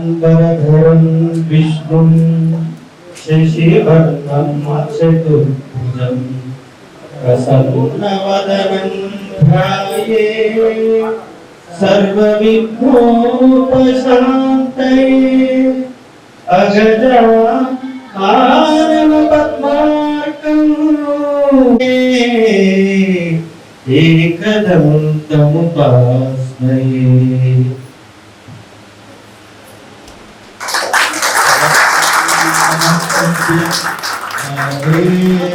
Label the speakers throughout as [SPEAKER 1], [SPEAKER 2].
[SPEAKER 1] शुक्लाम्बरधरं विष्णुं शशिवर्णं चतुर्भुजं प्रसन्नवदनं ध्यायेत् सर्वविघ्नोपशान्तये अगजानन पद्मार्कम् एकदन्तमुपास्महे।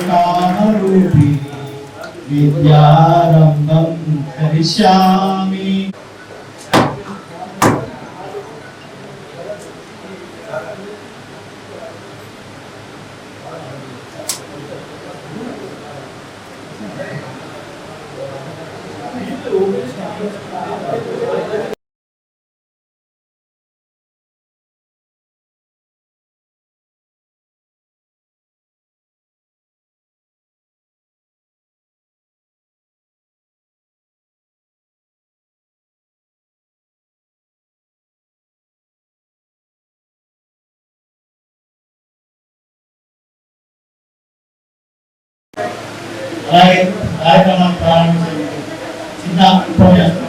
[SPEAKER 1] कामरूपी विद्यारम्भं करिष्यामि। అలాగే కార్యక్రమాన్ని ప్రారంభించే చిన్న ఉపన్యాసం.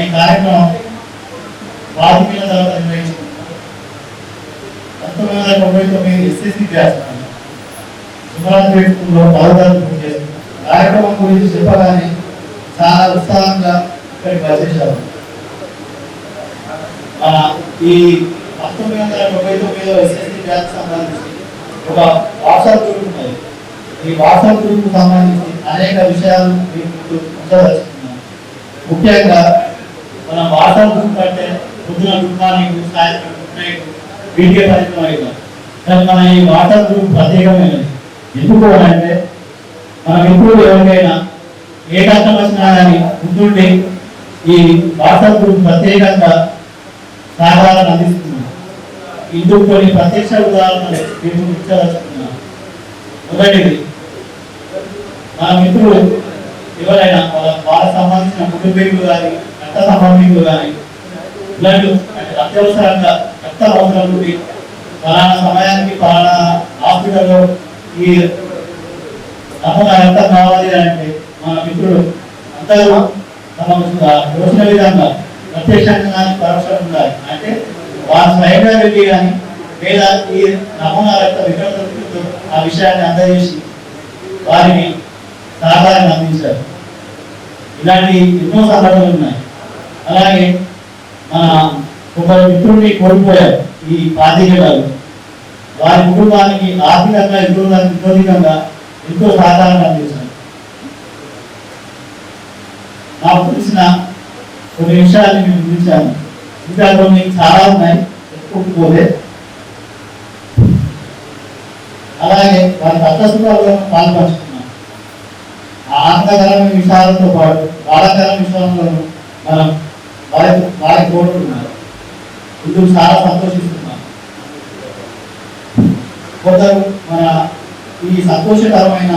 [SPEAKER 1] ఈ కార్యక్రమం వాల్మీకి తర్వాత నిర్వహించింది. 1999 ఎస్ఎస్సి బ్యాచ్ సుమరాజపేట స్కూల్లో 10వ తరగతి పూర్తి చేసింది. కార్యక్రమం గురించి చెప్పగానే చాలా ఉత్సాహంగా ఇక్కడికి వచ్చేసారు. ఈ 1999 ఎస్ఎస్సి బ్యాచ్ సంబంధించి ఒక వాట్సాప్ గ్రూప్ ఉన్నది. ఈ వాట్సాప్ గ్రూప్ సంబంధించి అనేక విషయాలు ఉంచదలుచుకున్నాను. ముఖ్యంగా మనం వాట్సాప్ గ్రూప్ అంటే పొద్దున గుడ్ మార్నింగ్, సాయంత్రం గుడ్ నైట్ వీడియో కార్యక్రమం అవుతాం. కానీ మన ఈ వాట్సాప్ గ్రూప్ ప్రత్యేకమైనది. ఎందుకు అంటే మనం ఎప్పుడు ఎవరికైనా ఏ కష్టం వచ్చినా కానీ ముందుండి ఈ వాట్సాప్ గ్రూప్ ప్రత్యేకంగా సహకారాన్ని అందిస్తున్నాం. ఇందుకు కొన్ని ప్రత్యక్ష ఉదాహరణలు ఇచ్చారనుకున్నాను. మొదటిది, మన మిత్రులు ఎవరైనా వాళ్ళకి సంబంధించిన కుటుంబీకులు కానీ రక్త సంబంధికులు కానీ బ్లడ్ అంటే అత్యవసరంగా రక్త అవసరం నుండి పలానా సమయానికి పలానా హాస్పిటల్లో ఈ నమూనా రక్తం కావాలి అంటే మన మిత్రులు అందరూ తమకు తోచిన విధంగా ప్రత్యక్షంగా కానీ పరోక్షంగా ఉండాలి. అంటే వారు స్వయంగా వెళ్ళి కానీ లేదా ఈ నమూనా రక్త వికృతులతో ఆ విషయాన్ని అందజేసి వారిని సహకారాన్ని అందించారు. ఇలాంటి ఎన్నో సంఘటనలు ఉన్నాయి. అలాగే మన ఒక మిత్రుడిని కోల్పోయారు ఈ పాతికేయులు. వారి కుటుంబానికి ఆర్థికంగా విరోధికంగా ఎంతో సహకారాన్ని అందించారు. నాకు తెలిసిన కొన్ని విషయాన్ని నేను గురించాను. ఇంకా కొన్ని చాలా ఉన్నాయి, చెప్పుకోకపోతే. అలాగే వారి కష్టసుఖాల్లో పాల్పంచుకున్నాం. ఆనందకరమైన విషయాలతో పాటు బాధాకరమైన విషయాలను మనం వారి కోరుకుంటున్నాం. ఇందుకు చాలా సంతోషిస్తున్నాం. కొందరు మన ఈ సంతోషకరమైన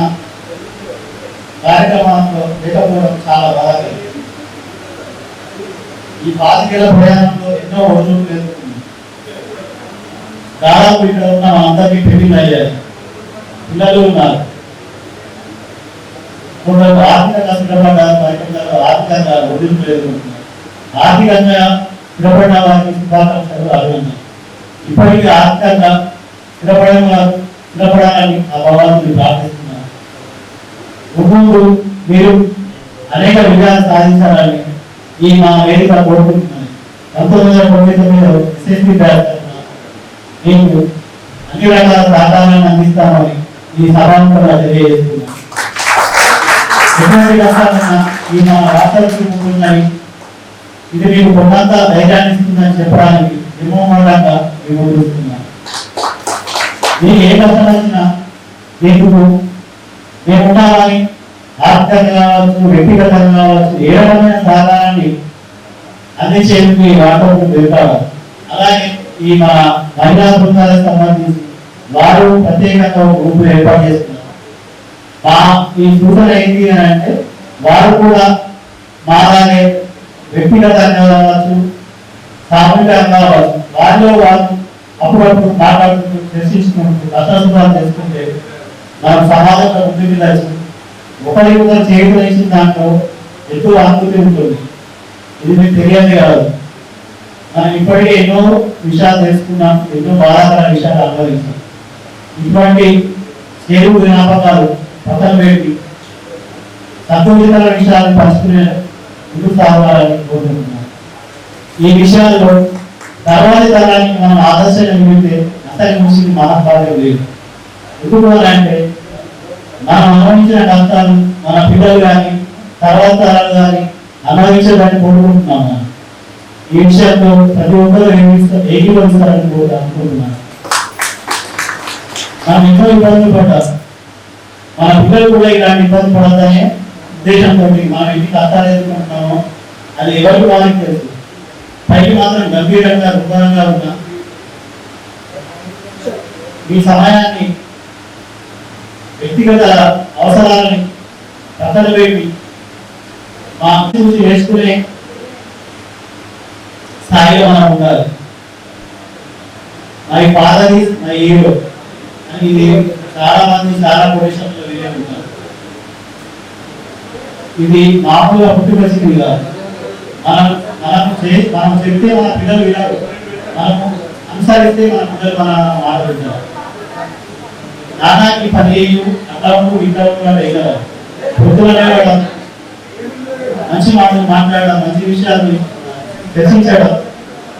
[SPEAKER 1] కార్యక్రమాల్లో లేకపోవడం చాలా బాధాకరం. ఈ పాతికేళ్ల ప్రయాణంలో ఎన్నో రోజులు ఎదుర్కొన్నాం. దాదాపు ఇక్కడ ఉన్న మనందరికీ పెళ్లిళ్ళు అయ్యాయి, పిల్లలు ఉన్నారు. కొందరు ఆర్థికంగా స్థిరపడ్డారు, మరికొందరు ఆర్థికంగా ఒడిదుడుకులు ఎదుర్కొంటున్నారు. ఆర్థికంగా స్థిరపడిన వారికి శుభాకాంక్షలు అడుగుతున్నాయి. ఇప్పటికీ ఆర్థికంగా స్థిరపడాలని ఆ భగవంతుని ప్రార్థిస్తున్నారు. ముందు మీరు అనేక విజయాలు సాధించాలని ఈ మా వేదిక కోరుకుంటున్నాను. 1999 ఎస్ఎస్సి బ్యాచ్ మీకు అన్ని రకాల సహకారాన్ని అందిస్తామని ఈ సభాముఖంగా తెలియజేస్తున్నాను. ఎటువంటి కష్టాలన్నా ఈ మా రాష్ట్రాలకు ఉన్నాయి. ఇది మీకు కొండంత ధైర్యాన్ని ఇస్తుందని చెప్పడానికి నిర్మూలంగా మేము చూస్తున్నాం. మీకు ఏ కష్టం వచ్చినా మీకు మేమున్నామని ఆర్థికంగా కావచ్చు, వ్యక్తిగతంగా కావచ్చు, ఏ రకమైన సహకారాన్ని అందించేందుకు ఈ వార్తలకు వెళ్తారు. అలాగే ఈ మా మహిళా బృందాలకు సంబంధించి వారు ప్రత్యేకంగా గ్రూపులు ఏర్పాటు చేస్తున్నారు. మా ఈ సూచన ఏంటి అని అంటే వారు కూడా మాలాగే వ్యక్తిగతంగా కావచ్చు, సామూహికంగా కావచ్చు, వాళ్ళు అప్పుడప్పుడు మాట్లాడుతూ చర్చించుకుంటూ కష్టాలు చేసుకుంటే మనం సమాజంలో ముందుకు వెళ్ళచ్చు. ఒకరికి ఒకరు చేయడం వేసిన దాంట్లో ఎక్కువ అనుభూతి ఉంటుంది. ఇది మీకు తెలియదు కాదు. మనం ఇప్పటికే ఎన్నో విషయాలు తెలుసుకున్నాం, ఎన్నో బాధాకర విషయాలు అనుభవించాం. ఇటువంటి చెరువు జ్ఞాపకాలు పక్కన పెట్టి సంతోషకర విషయాలు పంచుకునే ముందుకు సాగాలని కోరుకుంటున్నాం. ఈ విషయాల్లో తర్వాతి తరానికి మనం ఆదర్శంగా నిలిపితే అసలు ముస్లిం మనోభావం లేదు. ఎందుకు అంటే మనం అనుభవించిన కష్టాలు మన పిల్లలు కానీ తర్వాత తరాలు కానీ అనుభవించడానికి కోరుకుంటున్నాము. ఈ విషయంలో ప్రతి ఒక్కరూ ఏకీభవిస్తారని కూడా అనుకుంటున్నాను. మనం ఎంతో ఇబ్బందులు పడ్డాం, మన పిల్లలు కూడా ఇలాంటి ఇబ్బంది పడద్దనే ఉద్దేశంతో మనం ఎన్ని కష్టాలు ఎదుర్కొంటున్నామో అది ఎవరికి వాళ్ళకి తెలుసు. పైకి మాత్రం గంభీరంగా రుగ్రంగా ఉన్నా ఈ సమయాన్ని వ్యక్తిగత అవసరాలని పక్కన పెట్టి మా చూసి వేసుకునే స్థాయిలో మనం ఉండాలి. My father is my hero అని ఇది చాలా మంది చాలా పొజిషన్లో వినే ఉంటారు. ఇది మామూలుగా పుట్టుకొచ్చింది కాదు. మనం చెప్తే మన పిల్లలు వినరు, మనం అనుసరిస్తే మన పిల్లలు మన మాట వింటారు. నాన్నకి పని చేయు అట్లా ఇంట్లో వేయగలరు. పొద్దున లేవడం, మంచి మాటలు మాట్లాడడం, మంచి విషయాలు చర్చించడం,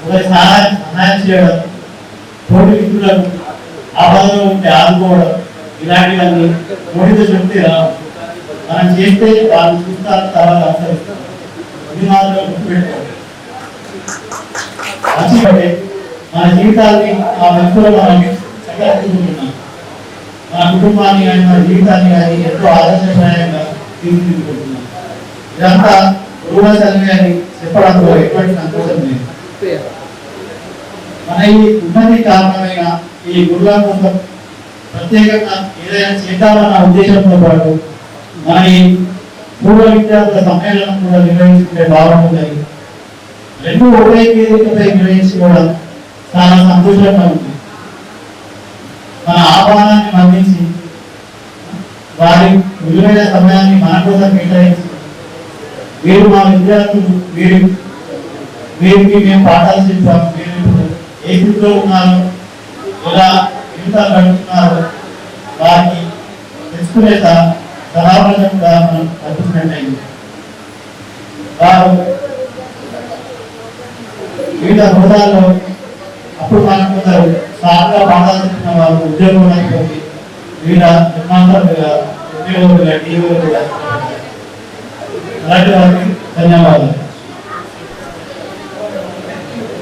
[SPEAKER 1] ఒకరి సహాయం చేయడం, తోటి మిత్రులకు ఆపదలో ఉంటే ఆదుకోవడం, ఇలాంటివన్నీ నోటితో చెప్తే రావు. మనం చేస్తే వాళ్ళు చూస్తారు, తర్వాత అనుసరిస్తారు. ఇది మాత్రం గుర్తుపెట్టుకోవాలి. మంచి పడే మన జీవితాన్ని ఆ వ్యక్తులు మనం చక్కదిద్దుకుంటున్నాం. మన కుటుంబాన్ని కానీ మన జీవితాన్ని కానీ ఎంతో ఆదర్శప్రాయంగా తీర్చిదిద్దుకుంటున్నాం. ఇదంతా రూఢ చదివి అని చెప్పడంలో ఎటువంటి సంతోషం లేదు. మన ఈ ఉన్నతి కారణమైన ఈ గురువుల కోసం ప్రత్యేకంగా ఏదైనా చేద్దామన్న ఉద్దేశంతో పాటు మన ఈ పూర్వ విద్యార్థుల సమ్మేళనం కూడా నిర్వహించుకునే భావన ఉన్నాయి. రెండు ఒకే వేదికపై నిర్వహించుకోవడం చాలా సంతోషంగా ఉంది. మన ఆహ్వానాన్ని మన్నించి వారి విలువైన సమయాన్ని మన కోసం కేటాయించి వీరు మా విద్యార్థులు, వీరికి మేము పాఠాలు చెప్పాం, మీరు ఏ స్థితిలో ఉన్నారో, ఎలా జీవితాలు గడుపుతున్నారో వారికి తెలుసుకునే సమావేశంగా మనం కల్పించినట్టయింది. వారు వివిధ హోదాల్లో అప్పుడు మనం కొందరు సార్గా పాఠాలు చెప్పిన వారు ఉద్యోగంలో వివిధ నిర్మాణాలుగా ఉద్యోగులుగా టీవీలుగా అలాంటి వారికి ధన్యవాదాలు.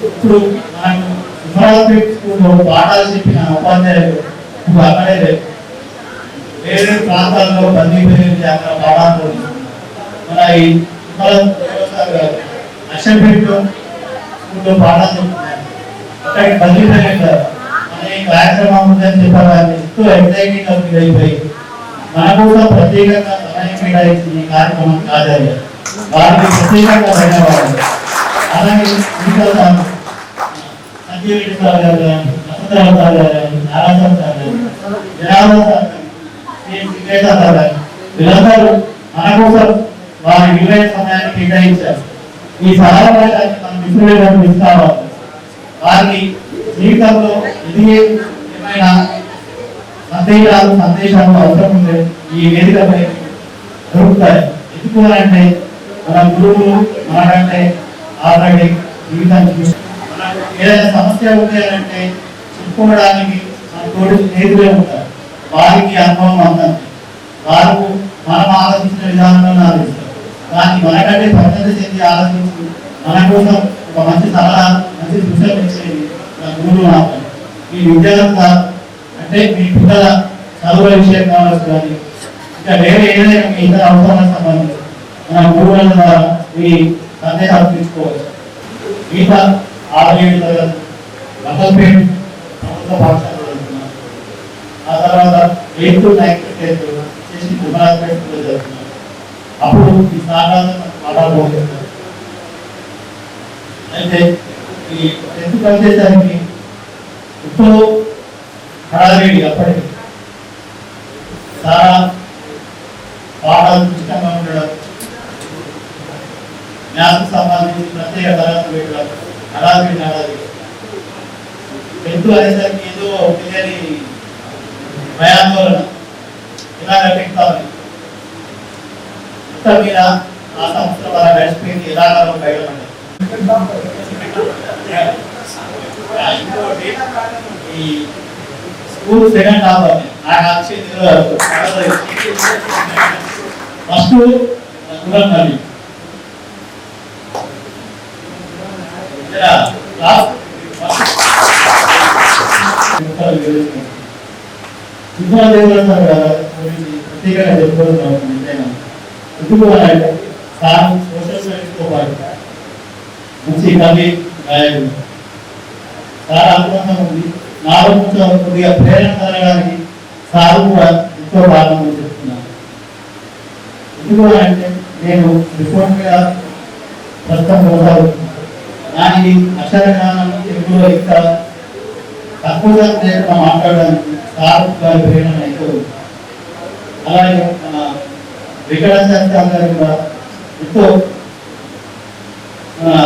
[SPEAKER 1] ఇప్పుడు మనకు సుమరాపేట్ స్కూల్లో పాఠాలు చెప్పిన ఉపాధ్యాయులు అక్కడే వేరే ప్రాంతాల్లో బందీపల్లి అక్కడ పాఠాలు మన ఈ లక్ష్మీపేటలో స్కూల్లో పాఠాలు చెప్తున్నారు. అక్కడికి బందీపల్లి మన ఈ కార్యక్రమం ఉందని చెప్పాలని ఎంతో ఎగ్జైటింగ్ గా ఫీల్ అయిపోయి మన కోసం ప్రత్యేకంగా సమయం కేటాయించి ఈ కార్యక్రమం కాదాలి. వారికి ప్రత్యేకంగా ధన్యవాదాలు. అలాగే సంజీవ్ రెడ్డి సార్ గారు కానీ, వసంతరావు సార్ గారు కానీ, నారాయణ సార్ గారు, జనార్దన్ సార్ గారు, వీళ్ళందరూ మన కోసం వారి విలువైన సమయాన్ని కేటాయించారు. ఈ సహాయాన్ని మనం మిత్రులుగా తీసుకోవాలి. వారికి జీవితంలో ఏమైనా సందేశాలు అవసరం ఉంటే ఈ వేదికపై దొరుకుతాయి. ఎందుకంటే మన గురువులు మనకంటే ఆల్రెడీ జీవితానికి ఏదైనా సమస్య ఉంది అంటే చెప్పుకోవడానికి మన తోడు స్నేహితులే ఉంటారు. వారికి అనుభవం అందండి. వారు మనం ఆలోచించిన విధానంలో ఆలోచిస్తారు. కానీ మనకంటే పరిణతి చెంది ఆలోచించి మన కోసం ఒక మంచి సలహా, మంచి సూచనలు ఇచ్చేది మన గురువులు మాత్రం. ఈ విద్యార్థుల అంటే మీ పిల్లల చదువుల విషయం కావచ్చు, కానీ ఇంకా వేరే ఏదైనా మీ ఇతర అవసరాలకు సంబంధించి మన గురువుల ద్వారా మీ సందేశాలు తీసుకోవచ్చు. మిగతా 6-7 తరగతి వసంతపేట ప్రభుత్వ పాఠశాలలో జరుగుతున్నారు. ఆ తర్వాత 8th, 9th, 10th చేసి కుమారపేటలో జరుగుతున్నారు. అప్పుడు ఈ సాధారణ పాఠాలు బోధిస్తారు. అయితే ఈ 10th పనిచేయడానికి ఇప్పుడు హడావిడి అప్పటికి చాలా పాఠాలు ఉచితంగా ఉండడం, మ్యాథ్కు సంబంధించి ప్రత్యేక తరగతులు పెట్టడం, హడావిడి 10th అనేసరికి ఏదో తెలియని భయాందోళన ఇలా పెట్టాలని మొత్తం మీద ఆ సంవత్సరం అలా గడిచిపోయింది. ఎలాగో బయటపడ్డాయి. ఈ స్కూల్ సెకండ్ హాఫ్ నాకు వచ్చేది ఫస్ట్ చూడండి క్లాస్ ప్రత్యేకంగా చెప్పుకోవాలి. ఎందుకు అంటే సార్ సోషల్ సైన్స్తో పాటు మంచి కవి గాయకుడు చాలా అనుబంధం ఉంది. నాలో కొద్దిగా ప్రేరణ కలగడానికి సార్ కూడా ఎంతో కారణం చెప్తున్నాను. ఎందుకు అంటే నేను రిపోర్ట్ మీద ప్రస్తుతం కొనసాగుతున్నాను. దానికి అక్షర జ్ఞానం తెలుగులో ఇంకా తక్కువగా లేకుండా మాట్లాడడానికి సార్ గారి ప్రేరణ ఎక్కువ. అలాగే మన వికటాచార్య గారు కూడా ఎంతో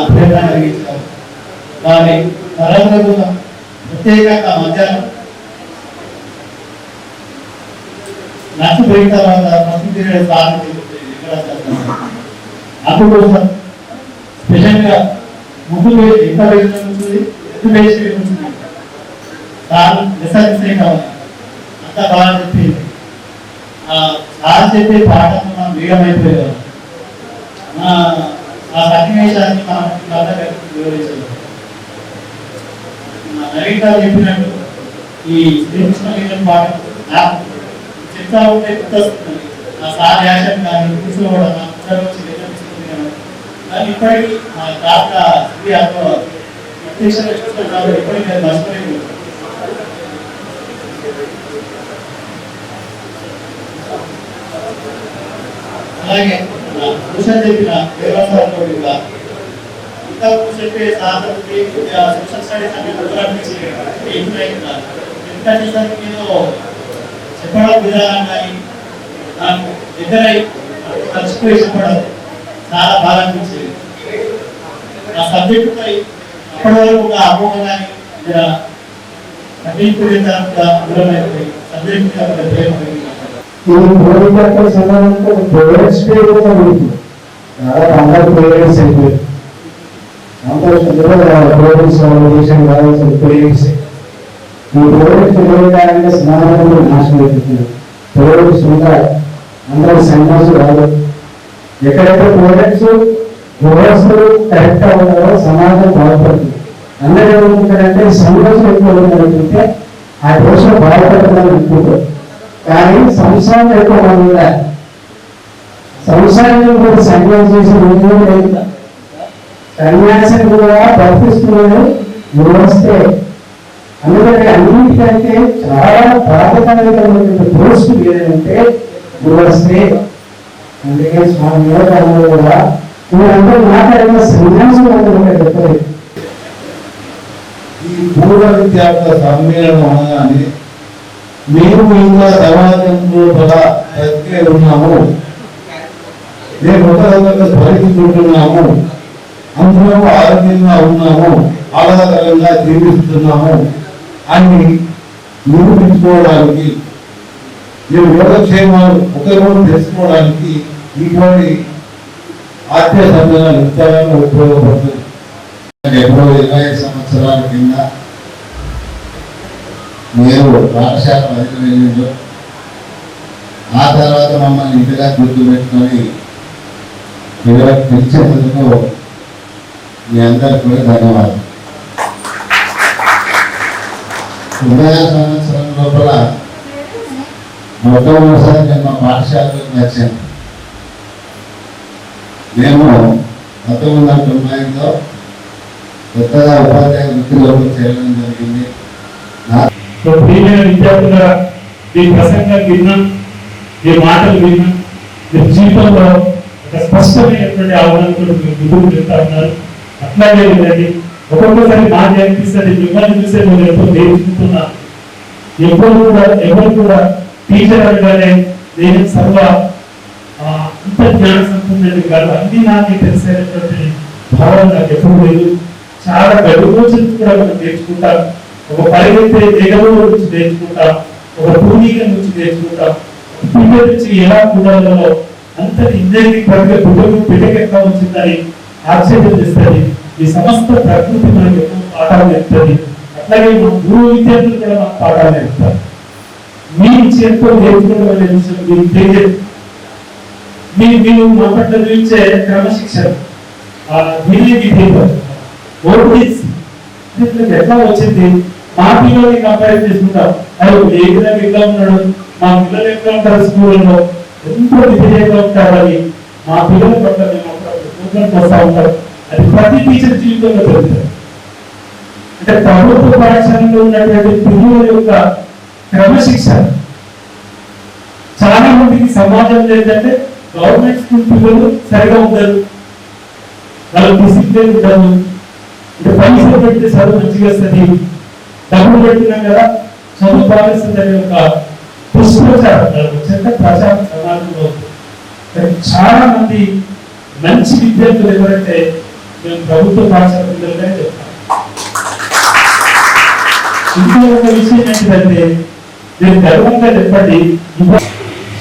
[SPEAKER 1] ప్రేరణ కలిగించారు. వారి తరగతులకు ప్రత్యేకంగా మధ్యాహ్నం లంచ్ బ్రేక్ తర్వాత ఫస్ట్ పీరియడ్ అందుకోసం స్పెషల్గా ముగ్గు ఎంత వేసి ఉంటుంది, ఎంత వేసి ఉంటుంది సార్ లెసన్ కావాలి. అంతా బాగా చెప్పింది. సార్ చెప్పే పాఠం మనం వేగమైపోయేవారు. ఆ సన్నివేశాన్ని మనం వివరించాలి. నవీన్ గారు చెప్పినట్టు ఈ శ్రీకృష్ణ పాఠం నాకు చెప్తా ఉంటే గుర్తొస్తుంది. ఆ సార్ యాక్షన్ కానీ కూర్చోవడం కానీ ఇప్పటికీ మా తాత శ్రీ ప్రత్యక్షంగా చూస్తాను కాబట్టి ఇప్పటికీ నేను మర్చిపోయింది. అలాగే ట్యూషన్ చెప్పిన దేవస్థానంలో కూడా ఇంకా చెప్పే సాధనకి సోషల్ స్టడీస్ అంటే ఎందుకంటే నేను చెప్పడం విధానం కానీ నాకు దగ్గరై కలిసిపోయి చెప్పడం చాలా బాగా అనిపించేది. ఆ సబ్జెక్టుపై అప్పటి వరకు ఒక అమోఘం కానీ తగ్గిపోయిన తర్వాత దూరమైపోయి సబ్జెక్ట్ ప్రేమ
[SPEAKER 2] సంబంధంతో ప్రోడక్ట్స్ చాలా అందరూ ప్రోడక్ట్స్ అయిపోయాయి. ప్రోడక్ట్స్ వాల్యుయేషన్ కావాల్సిన ప్రోడక్ట్స్ ఈ ప్రోడక్ట్స్ ఉపయోగించాలంటే సమాజంలో నాశనం అయిపోతుంది. ప్రోడక్ట్స్ ఉంటాయి, అందరూ సన్యాసులు కాదు. ఎక్కడైతే ప్రోడక్ట్స్ కరెక్ట్ అవుతారో సమాజం బాగుపడుతుంది. అందరూ ఏమనుకుంటారంటే సన్యాసులు ఎక్కువ ఉన్నారంటే ఆ దేశం బాగుపడుతుందని అనుకుంటారు. కానీ సంసారం ఎక్కువ మంది ఉండాలి. సంసారాన్ని కూడా సన్యాసం చేసి లేదు. సన్యాసం కూడా ప్రవర్తిస్తున్నాడు వస్తే. అందుకని అన్నిటికంటే చాలా బాధకరమైనటువంటి పోస్ట్ ఏదంటే వస్తే. అందుకే స్వామి వివేకానంద కూడా మీరందరూ మాట్లాడిన సన్యాసం అందరూ చెప్పలేదు.
[SPEAKER 3] ఈ పూర్వ విద్యార్థుల సమ్మేళనం అనగానే మేము ఇంకా సమాజంలో బ్రతికే ఉన్నాము, మేము ఒకరికొకరు భరించుకుంటున్నాము, అందరం ఆరోగ్యంగా ఉన్నాము, ఆహ్లాదకరంగా జీవిస్తున్నాము అని నిరూపించుకోవడానికి, మేము యోగక్షేమాలు ఒకరు తెలుసుకోవడానికి ఇటువంటి ఆత్మీయ సమ్మేళనాలు ఎంతగానో ఉపయోగపడుతుంది. ఎప్పుడో 20 సంవత్సరాల కింద నేను పాఠశాల అధికారులు, ఆ తర్వాత మమ్మల్ని ఇంటిగా గుర్తుపెట్టుకొని పిలిచేందుకు మీ అందరికి కూడా ధన్యవాదాలు. 20 సంవత్సరం లోపల మొట్టమొదటిసారి నేను మా పాఠశాలకు వచ్చాను. మేము 1999లో కొత్తగా ఉపాధ్యాయ వృత్తిలోకి చేరడం జరిగింది.
[SPEAKER 4] ప్రియమైన విద్యార్థుల మీ ప్రసంగం విన్నా, మీ మాటలు విన్నా, మీ జీవితంలో ఒక స్పష్టమైనటువంటి ఆహ్వానంతో మీరు ముందుకు వెళ్తా ఉన్నారు. అట్లాగే ఉండండి. ఒక్కొక్కసారి నాకు అనిపిస్తుంది మిమ్మల్ని చూసే నేను ఎప్పుడు నేర్చుకుంటున్నా. ఎవరు కూడా టీచర్ అనగానే నేను సర్వ అంత జ్ఞాన సంపన్నుడిని కాదు, అన్ని నాకే తెలిసేటటువంటి భావన నాకు ఎప్పుడు లేదు. చాలా గడువులు కూడా మనం నేర్చుకుంటాం. ఒక పరిగెత్తే వేగంలో నుంచి నేర్చుకుంటాం, ఒక పూర్ణిక నుంచి నేర్చుకుంటాం, పిల్ల నుంచి ఎలా ఉండాలో అంత ఇంజనీరింగ్ ప్రక్రియ పిల్లకి ఎట్లా వచ్చిందని ఆశ్చర్యం చేస్తుంది. ఈ సమస్త ప్రకృతి మనకి ఎక్కువ పాఠాలు నేర్పుతుంది. అట్లాగే మన గురువు విద్యార్థులు కూడా మనకు పాఠాలు నేర్పుతారు. మీ చేతితో నేర్చుకోవడం అనే విషయం మీకు తెలియదు. మీరు మా పట్ల చూపించే క్రమశిక్షణ ఎట్లా వచ్చింది మా పిల్లల్ని కంపేర్ చేసుకుంటాం. అది ఏ విధంగా ఎట్లా ఉన్నాడు, మా పిల్లలు ఎట్లా ఉంటారు, స్కూల్లో ఎంతో విధేయంగా ఉంటారని మా పిల్లల పట్ల మేము వస్తూ ఉంటాం. అది ప్రతి టీచర్ జీవితంలో జరుగుతుంది. అంటే ప్రభుత్వ పాఠశాలలో ఉన్నటువంటి పిల్లల యొక్క క్రమశిక్షణ చాలా మందికి సమాజంలో ఏంటంటే గవర్నమెంట్ స్కూల్ పిల్లలు సరిగా ఉండరు, వాళ్ళకి డిసిప్లిన్ ఉండదు. అంటే పైసలు పెడితే చదువు మంచిగా వస్తుంది, డబ్బులు పెట్టినాం కదా చదువు బాగుంటుంది అనే ఒక దుష్ప్రచారం చెత్త ప్రచారం సమాజంలో. చాలా మంది మంచి విద్యార్థులు ఎవరంటే మేము ప్రభుత్వ పాఠశాల పిల్లలుగానే చెప్తాం. ఇంకో ఒక విషయం ఏంటంటే నేను గర్వంగా చెప్పండి,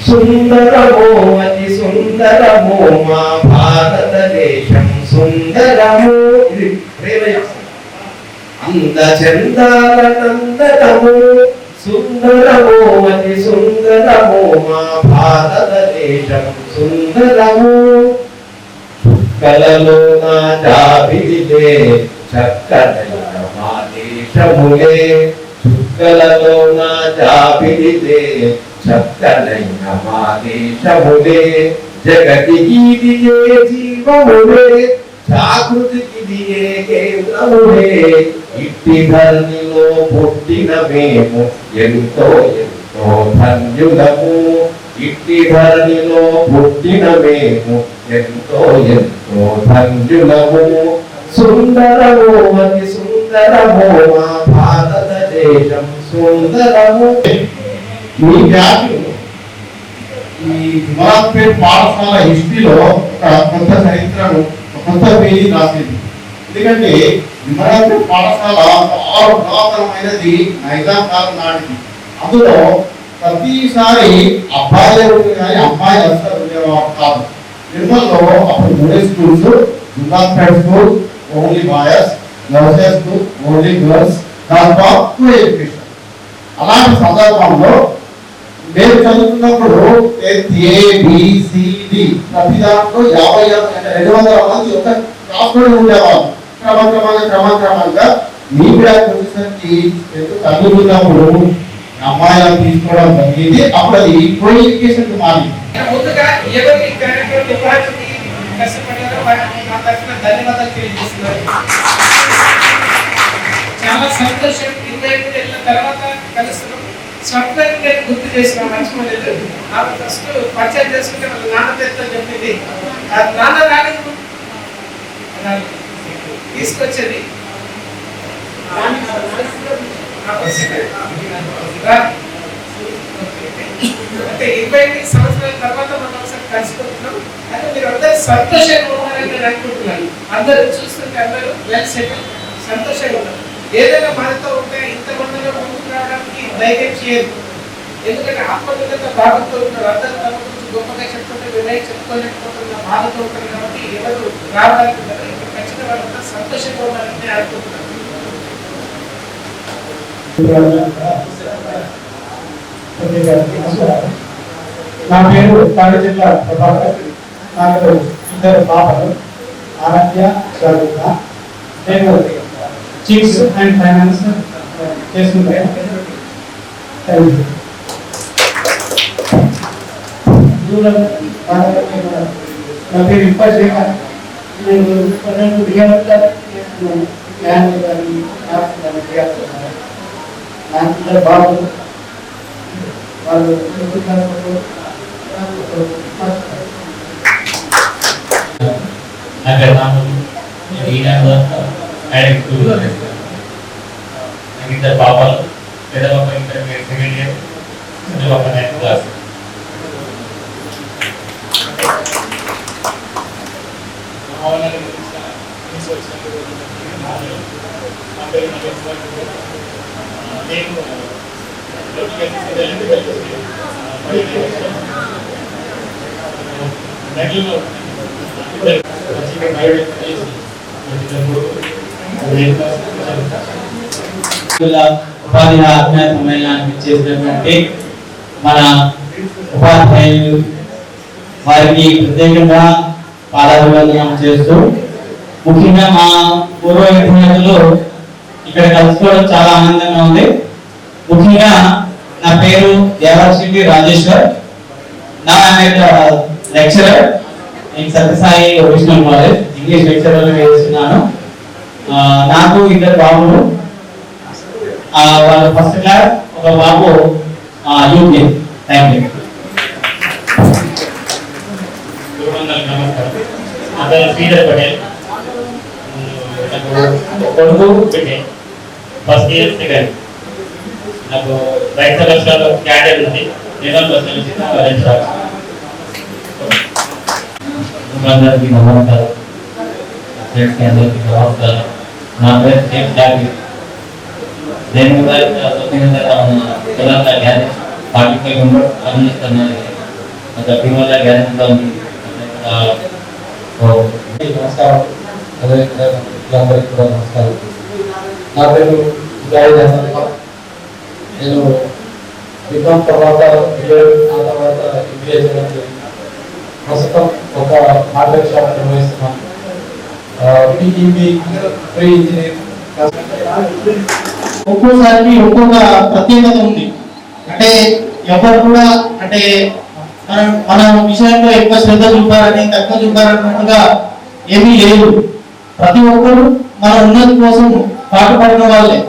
[SPEAKER 5] సుందరమో అతి సుందరమో మా భారతదేశం సుందరము. ఇది అందచందాల నందనము సుందరమో అతి సుందరమో మా భారతదేశం సుందరము. చుక్కలలో నా జాబిలిలే చక్కనైన మా దేశములే. చుక్కలలో నా జాబిలిలే చక్కనైన మా దేశములే. జగతికి దియే జీవములే, జాగృతికి దియే కేంద్రములే. ఇట్టి ధరణిలో పుట్టిన మేము ఎంతో ఎంతో ధన్యులము. ఇట్టి ధరణిలో పుట్టిన మేము ఎంతో ఎంతో ధన్యులము. సుందరము అతి సుందరము మా భారతదేశం సుందరము.
[SPEAKER 3] ఈ వ్యాఖ్య ఈ విమలాపేట్ పాఠశాల హిస్టరీలో ఒక కొత్త చరిత్రను, ఒక కొత్త పేజీ రాసింది. ఎందుకంటే విమలాపేట్ పాఠశాల చాలా పురాతనమైనది, నైజాం కాలం నాటిది. అందులో ప్రతిసారి అబ్బాయిలే ఉంటుంది కానీ అమ్మాయిలు అసలు ఉండేవారు కాదు. నిర్మల్లో అప్పుడు 3 schools, Vimalapet school only boys, girls school only girls, దాంట్లో ఎడ్యుకేషన్. అలాంటి సందర్భంలో మేము చదువుతున్నప్పుడు ABCD ప్రతి దాంట్లో 200 మంది ఒక క్లాస్లోనే ఉండేవాళ్ళు. క్రమక్రమంగా మీ బ్యాక్ వచ్చేసరికి చదువుతున్నప్పుడు అమ్మాయిలను తీసుకోవడం జరిగింది. అప్పుడు అది కో ఎడ్యుకేషన్ మారింది.
[SPEAKER 6] ముందుగా ఎవరికి కార్యక్రమం ఉపాధికి కష్టపడ్డారో వారికి మా తరఫున ధన్యవాదాలు తెలియజేస్తున్నారు. చాలా సంతోషం. 25 ఏళ్ళ తర్వాత కలుస్తున్నాం. స్వప్నాన్ని నేను గుర్తు చేసిన మర్చిపోలేదు. నాకు ఫస్ట్ పరిచయం చేసుకుంటే వాళ్ళ నాన్న పేరుతో చెప్పింది. ఆ నాన్న రాలేదు తీసుకొచ్చేది. అంటే 25 సంవత్సరాల తర్వాత మనం ఒకసారి కలుసుకుంటున్నాం. అయితే మీరు అందరూ సంతోషంగా ఉన్నారని నేను అనుకుంటున్నాను. అందరూ చూస్తుంటే అందరూ వెల్ సెటిల్ సంతోషంగా ఉన్నారు. ఏదైనా మనతో ఉంటే ఇంతమందిలో ముందుకు రావడానికి ధైర్యం చేయదు. ఎందుకంటే ఆత్మనిర్భరత బాధతో ఉంటారు. అందరూ తమ గురించి గొప్పగా చెప్పుకుంటే వినయ్ చెప్పుకోలేకపోతున్న బాధతో ఉంటారు. కాబట్టి ఎవరు రావడానికి ఉంటారు. ఇక్కడ ఖచ్చితంగా వాళ్ళంతా సంతోషంగా ఉన్నారని నేను అనుకుంటున్నాను.
[SPEAKER 2] నా పేరు జిల్లా ప్రభాకర్. నాకు 2 పాపలు, ఆరాధ్య, శ్రద్ధ. నేను చిప్స్ అండ్ ఫైనాన్స్ చేస్తుంటాను. నా పేరు విపశేఖర్. నేను 12 బియ్యాలు బాబు వాళ్ళు
[SPEAKER 1] అక్కడ
[SPEAKER 7] ఈయన డైరెక్ట్ నాకు ఇద్దరు పాపాలు, పెద్ద పాప ఇంటర్మీడియట్ సెకండ్ ఇయర్, చిన్న పాప 9th క్లాస్.
[SPEAKER 1] ఉపాధి ఆత్మీయ సమ్మేళనానికి చేసినటువంటి మన ఉపాధ్యాయులు వారికి ప్రత్యేకంగా పాదాభివందనం చేస్తూ, ముఖ్యంగా మా పూర్వ విద్యార్థులు ఇక్కడ కలుసుకోవడం చాలా ఆనందంగా ఉంది. ముఖ్యంగా నా పేరు దేవర్శెట్టి రాజేశ్వర్. నా lecturer in Satyasai vocational college English lecturer చేస్తున్నాను. నాకు ఇద్దరు బాబులు, వాళ్ళు ఫస్ట్ క్లాస్, ఒక బాబు యూకే. Thank you.
[SPEAKER 7] నమస్కారం. అతను శ్రీధర్ పటేల్, నాకు కొడుకు పెట్టే ఫస్ట్ ఇయర్ సెకండ్. నాకు రైతు కష్టాలు క్యాడర్ ఉంది, నేను బస్ నుంచి అందరికీ నమస్కారం. అందరికీ నమస్కారం. నా పేరు షేక్ జాకీర్. నేను పార్టీ అందిస్తున్నాను. పిల్లల గ్యారెంటీ ఉంది.
[SPEAKER 8] నమస్కారం. అందరికీ కూడా నమస్కారం. నా పేరు నేను బికామ్ తర్వాత ఆ తర్వాత ఎంబీఏ చేయడం జరిగింది. ప్రస్తుతం ఒక హార్డ్వేర్ షాప్ నిర్వహిస్తున్నాను. PEB pre engineering.
[SPEAKER 1] ఒక్కోసారి ఒక్కొక్క ప్రత్యేకత ఉంది. అంటే ఎవరు కూడా అంటే మన విషయంలో ఎక్కువ శ్రద్ధ చూపారని తక్కువ చూపారన్నట్టుగా ఏమీ లేదు. ప్రతి ఒక్కరు మన ఉన్నతి కోసం పాటుపడిన వాళ్ళే.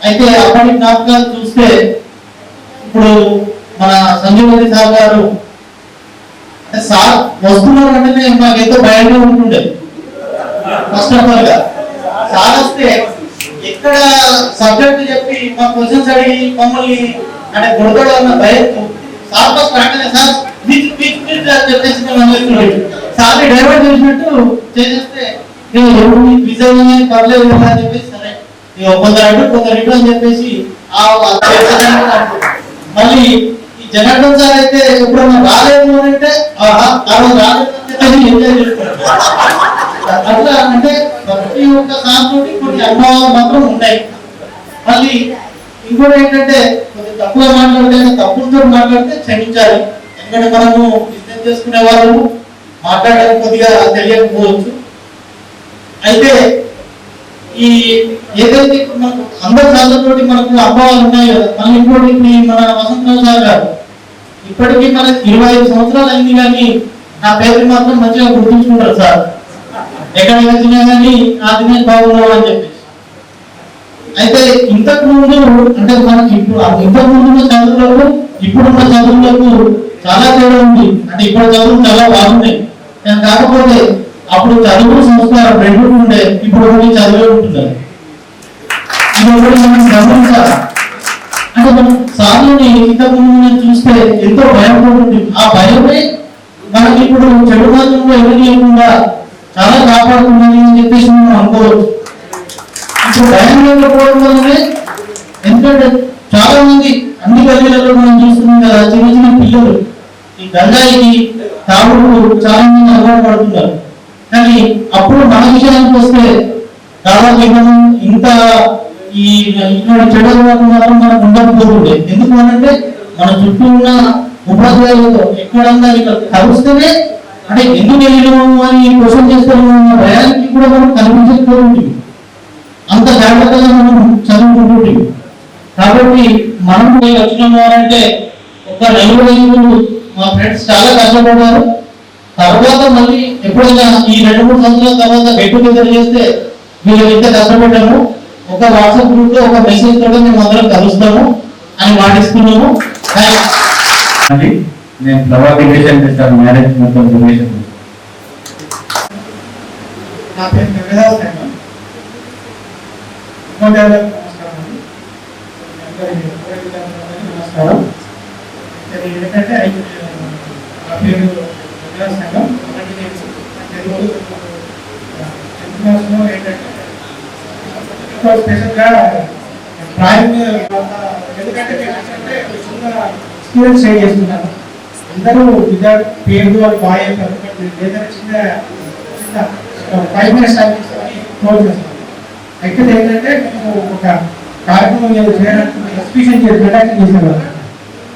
[SPEAKER 1] అయితే అప్పటి జ్ఞాపకాలు చూస్తే ఇప్పుడు మన సంజీవతి సార్ గారు అంటే సార్ వస్తున్నారు అంటేనే మాకు ఎంతో భయంగా ఉంటుండే. ఫస్ట్ ఆఫ్ ఆల్ గా సార్ వస్తే ఎక్కడ సబ్జెక్ట్ చెప్పి మా క్వశ్చన్స్ అడిగి మమ్మల్ని అంటే కొడతాడు అన్న భయంతో సార్ ఫస్ట్ రాగానే సార్ చెప్పేసి సార్ని డైవర్ట్ చేసినట్టు చేసేస్తే విజయ్ పర్లేదు అని చెప్పేసి సరే కొందరు అని చెప్పేసి మళ్ళీ ఈ జనార్దన్ సార్ అయితే ఎప్పుడన్నా రాలేదు అంటే ఎంజాయ్ చేస్తారు. అట్లా అంటే ప్రతి ఒక్క సార్ తోటి కొన్ని అనుభవాలు మాత్రం ఉన్నాయి. మళ్ళీ ఇంకోటి ఏంటంటే కొంచెం తప్పుగా మాట్లాడితే తప్పులతో మాట్లాడితే క్షమించాలి. ఎందుకంటే మనము బిజినెస్ చేసుకునే వాళ్ళు మాట్లాడడం కొద్దిగా తెలియకపోవచ్చు. అయితే ఈ ఏదైతే మనకు అందరి సార్లతోటి మనకు అనుభవాలు ఉన్నాయి కదా. మళ్ళీ ఇంకోటి మన వసంతరావు సార్ గారు ఇప్పటికీ మనకి 25 సంవత్సరాలు అయింది కానీ నా పేరు మాత్రం మంచిగా గుర్తుంచుకుంటారు సార్. ఎక్కడ వచ్చినా కానీ ఆ దినేష్ బాగున్నావు అని చెప్పేసి. అయితే ఇంతకు ముందు అంటే మనకి ఇంతకు ముందు చదువులకు ఇప్పుడున్న చదువులకు చాలా తేడా ఉంది. అంటే ఇప్పుడు చదువులు చాలా బాగున్నాయి. కాకపోతే అప్పుడు చదువు సంస్కారం రెండు ఉండే, ఇప్పుడు చదువే ఉంటున్నారు. ఇది మనం గమనించాలి. అంటే మనం సార్లని ఇంతకు ముందు చూస్తే ఎంతో భయపడుతుంది. ఆ భయమే మనకి ఇప్పుడు చెడు మార్గంలో ఎదురలేకుండా చాలా కాపాడుతుందని చెప్పేసి మనం అనుకోవచ్చు. ఇప్పుడు భయం లేకపోవడం వల్లనే ఎందుకంటే చాలా మంది అన్ని గల్లీలలో మనం చూస్తున్నాం కదా, చిన్న చిన్న పిల్లలు ఈ గంజాయికి తాగుడు చాలా మంది అలవాటు పడుతున్నారు. కానీ అప్పుడు మన విషయానికి వస్తే దాదాపు మనం ఇంత ఈ ఇటువంటి చెడు అలవాటు మాత్రం మనకు ఉండకపోతుండే. ఎందుకు అంటే మన చుట్టూ ఉన్న ఉపాధ్యాయులతో ఎక్కడన్నా ఇక్కడ కలుస్తేనే అంటే ఎందుకు వెళ్ళినాము అని క్వశ్చన్ చేస్తాము భయానికి కూడా మనం కనిపించకపోతుంది. అంత జాగ్రత్తగా మనం చదువుకుంటుంది. కాబట్టి మనం వచ్చినాము అంటే ఒక 4 రోజులు మా ఫ్రెండ్స్ చాలా కష్టపడ్డారు. తర్వాత మళ్ళీ ఎప్పుడైనా ఈ 2-3 సంవత్సరాల తర్వాత గెట్ టుగెదర్ చేస్తే మీరు ఎంత కష్టపడ్డాము ఒక వాట్సాప్ గ్రూప్ లో ఒక మెసేజ్ కూడా మేము అందరం కలుస్తాము అని మాటిస్తున్నాము.
[SPEAKER 8] నేను ప్రభావితం చేస్తాను మ్యారేజ్ మొత్తం
[SPEAKER 2] నా పేరు మేధావి సంఘం. నమస్కారం అండి. నమస్కారం. ఏంటంటే నా పేరు మేధావి సంఘం. ఏంటంటే స్పెషల్గా డ్రాయింగ్ ఎందుకంటే ఎక్స్పీరియన్స్ షేర్ చేస్తున్నాను. అందరూ విద్యార్థి పేరు వాళ్ళు బాగా ఏదైనా చిన్న చిన్న 5 minutes క్లోజ్ చేస్తాం. అయితే ఏంటంటే మేము ఒక కార్యక్రమం చేయడానికి ఎక్స్ప్రెషన్ చేసాం కదా.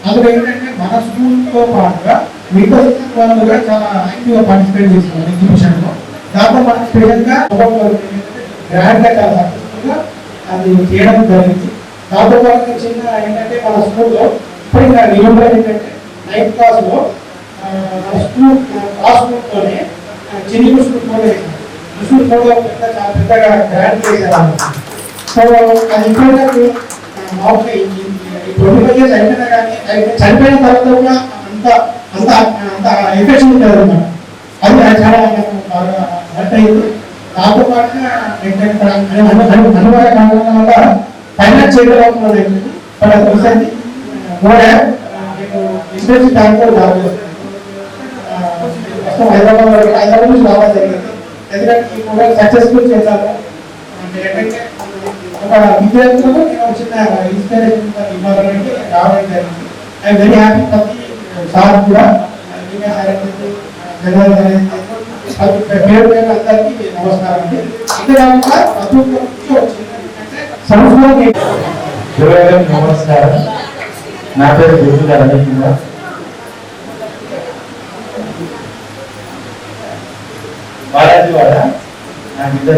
[SPEAKER 2] అందులో ఏంటంటే మన స్కూల్తో పాటుగా మిగతా వాళ్ళు కూడా చాలా యాక్టివ్గా పార్టిసిపేట్ చేస్తున్నారు ఎగ్జిబిషన్లో. దాంట్లో మనం స్పెషల్గా గ్రాండ్గా చాలా సక్సెస్ఫుల్గా అది చేయడం జరిగింది. దాంతో పాటు చిన్న ఏంటంటే మన స్కూల్లో ఇప్పుడు రిమెంబర్ ఏంటంటే 9th క్లాస్లో మన స్కూల్ క్లాస్ రూమ్లోనే చిన్ని కృష్ణుడు ఫోటో వేసాం. కృష్ణుడు ఫోటో చాలా పెద్దగా గ్రాండ్ చేశారు. సో అది ఇప్పుడు మామూలుగా ఈ 25 years అయిపోయినా కానీ చనిపోయిన తర్వాత కూడా అంత అంత అంత ఎఫెక్షన్ ఉంటుంది అన్నమాట. అది చాలా బాగా హర్ట్ అయింది. దాంతో పాటుగా ఏంటంటే అనుభవ కారణం వల్ల ఫైనాన్స్ చేయగలుగుతున్నాను. బట్ అది రీసెంట్లీ కూడా నేను బిజినెస్ బ్యాంక్లో జాబ్ చేస్తాను. హైదరాబాద్ నుంచి రావడం జరిగింది. ఎందుకంటే ఈ కూడా సక్సెస్ఫుల్ చేశాను. ఏంటంటే ఒక విద్యార్థులకు నేను చిన్న ఇన్స్పిరేషన్ ఇవ్వాలని రావడం జరిగింది. I'm very happy. ప్రతి సార్ కూడా పేరు అందరికీ నమస్కారం అండి. ఇంకా
[SPEAKER 4] నమస్కారం. నా పేరు గుర్తు రమేష్ కుమార్. బాలాజీవాడ నా విద్య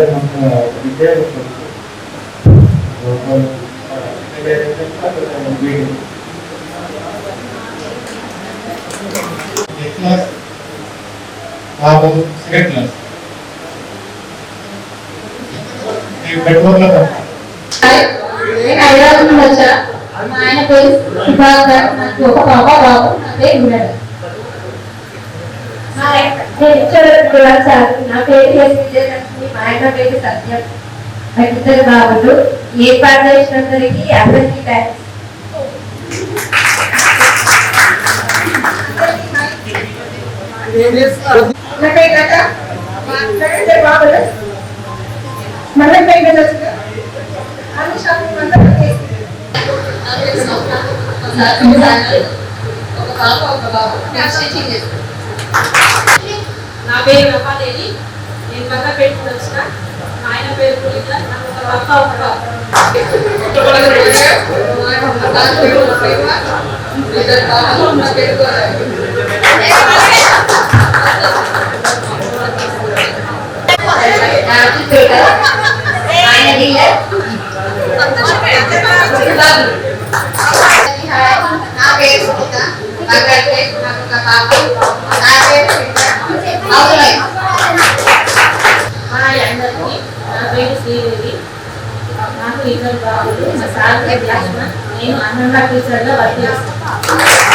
[SPEAKER 1] బాబు సెకండ్ క్లాస్ బెడ్రూమ్లో
[SPEAKER 9] నేను హైదరాబాద్ నుంచి వచ్చా. మా ఆయన పేరు సుధాకర్. నాకు ఒక పాప బాబు. నా పేరు వినడు. నా పేరు విజయలక్ష్మి. మా ఆయన పేరు సత్యం. నాకు 2 బాబులు. ఏర్పాటు చేసినందరికీ అందరికీ థ్యాంక్స్. నా పేరు లత. మా 2 బాబులు. మన పేరు వచ్చిన అన్ని షాపింగ్ అంతా ఒక పాప ఒక బాబు. స్టిచింగ్ చేస్తాను. నా పేరు రమాదేవి. నేను పక్క పెట్టుకుని వచ్చిన. మా ఆయన పేరు పులిక. నాకు ఒక పక్క ఒక బాబు. నా పేరు శ్రీదేవి. నాకు 2 బాబులు. మా సార్ పేరు లక్ష్మణ్. నేను అన్నంగా టీచర్గా వర్క్ చేస్తాను.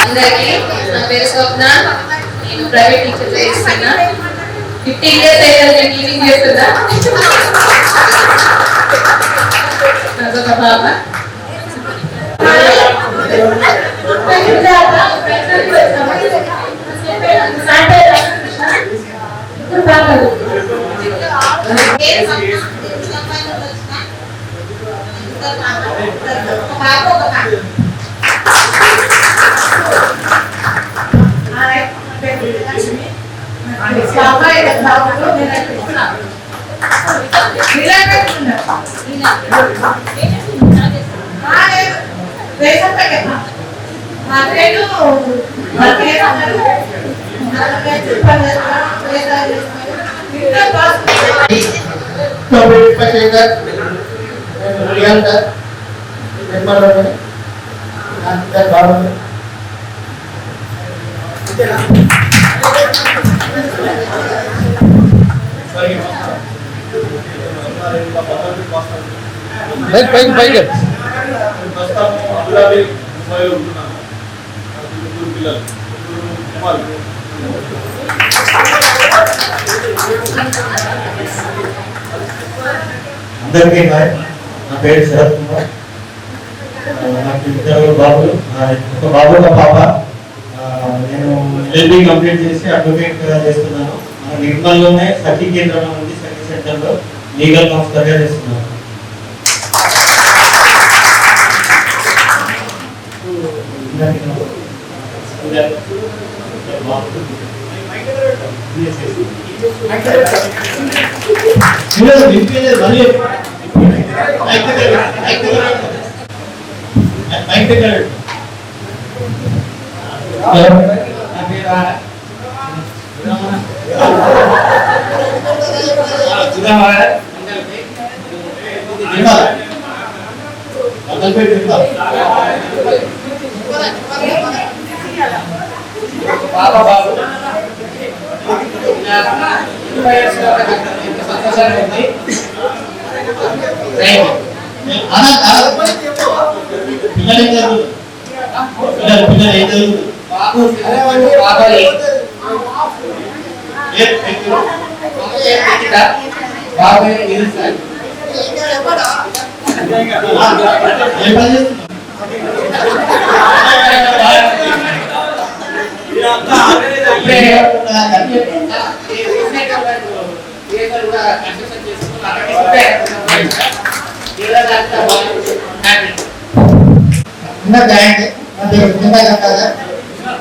[SPEAKER 9] అందరికీ నా పేరు స్వప్న. నేను ప్రైవేట్ టీచర్ చేస్తున్నా. 15 years అయితే నేను టీచింగ్ చేస్తున్నా. నాకు ఒక బాబా.
[SPEAKER 3] పిల్లలు
[SPEAKER 1] అందరికీ హాయ్, నా పేరు శరత్ కుమార్. నాకు ఇద్దరు బాబులు, ఒక బాబు ఒక పాప. నేను ఎల్బీ కంప్లీట్ చేసి అడ్వకేట్ చేస్తున్నాను. నిర్మల్లోనే సఖీ కేంద్రంలో ఉంది, సఖీ సెంటర్లో లీగల్ కౌన్సిలర్గా చేస్తున్నాను.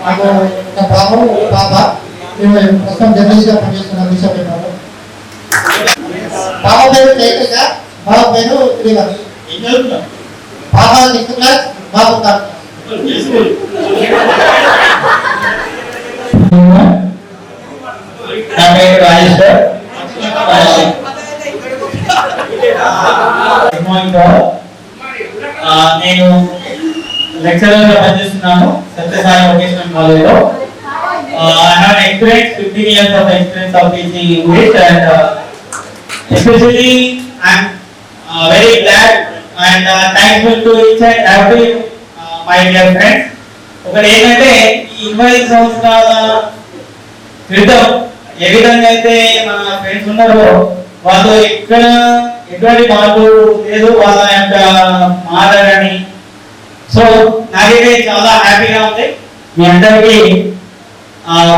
[SPEAKER 2] నాకు ఒక బాబు పాప, ప్రస్తుతం జర్నలిస్ట్ గా పనిచేస్తున్న విషయం చెప్పారు. పాప పేరు చైతన్య, బాబు పేరు శ్రీవాణి. పాప 6th క్లాస్, బాబు 3rd క్లాస్.
[SPEAKER 4] నా పేరు రాజేశ్వర్. నేను లెక్చరర్ గా పనిచేస్తున్నాను సత్యసాయి వొకేషనల్ కాలేజ్లో. I have experience 15 years of experience of teaching English, and especially I am very glad and thankful to each and every my dear friends. ఒకటి ఏంటంటే 20 సంవత్సరాల క్రితం ఏ విధంగా అయితే మన ఫ్రెండ్స్ ఉన్నారో వాళ్ళు ఎటువంటి మార్పు లేదు వాళ్ళ యొక్క మాట కానీ. సో నాకైతే చాలా హ్యాపీగా ఉంది. మీ అందరికీ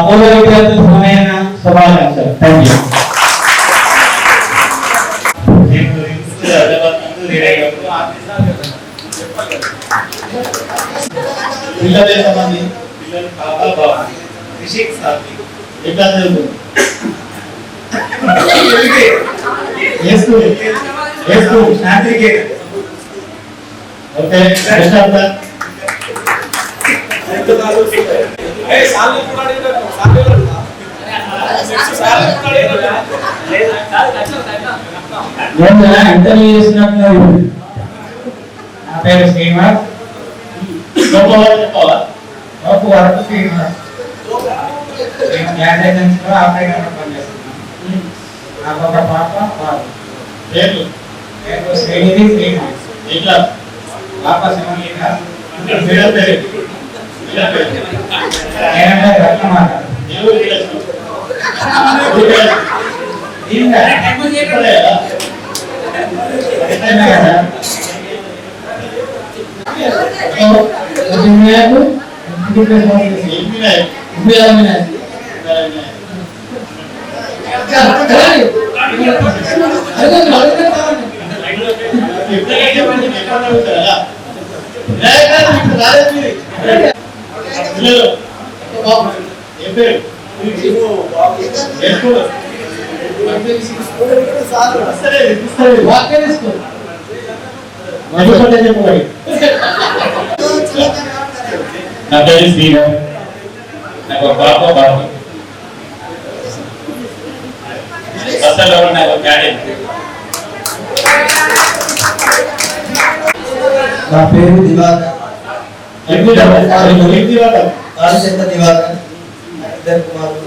[SPEAKER 4] పూర్వ విద్యార్థుల సమయమైన శుభాకాంక్షలు. Thank you.
[SPEAKER 1] పిల్లలు ఎంతమంది? పిల్లలు పాప బాబు. రిషిక్ సార్ ఎట్లా చదువుతుంది? ఓకే,
[SPEAKER 4] ఇంటర్వ్యూ చేసినప్పుడు నా పేరు శ్రీనివాస్. గొప్ప వరకు శ్రీనివాస్. నేను గ్యాస్ ఏజెన్సీలో ఆపరేటర్గా పనిచేస్తున్నాను. నాకు ఒక పాప బాబు.
[SPEAKER 1] పేరు
[SPEAKER 4] శ్రీనిధి శ్రీనివాస్.
[SPEAKER 1] ఎట్లా?
[SPEAKER 4] పాప శివలీల.
[SPEAKER 1] పేరు పేరు
[SPEAKER 4] నేను రత్నమాట. నా పేరు శ్రీరామ్. నాకు ఒక పాప బాబు. బస్సులో నాకు ఒక క్యాడెట్.
[SPEAKER 10] నా పేరు దివాకర్. ఆరుచెత్త దివాకర్. ఇద్దరు కుమారులు.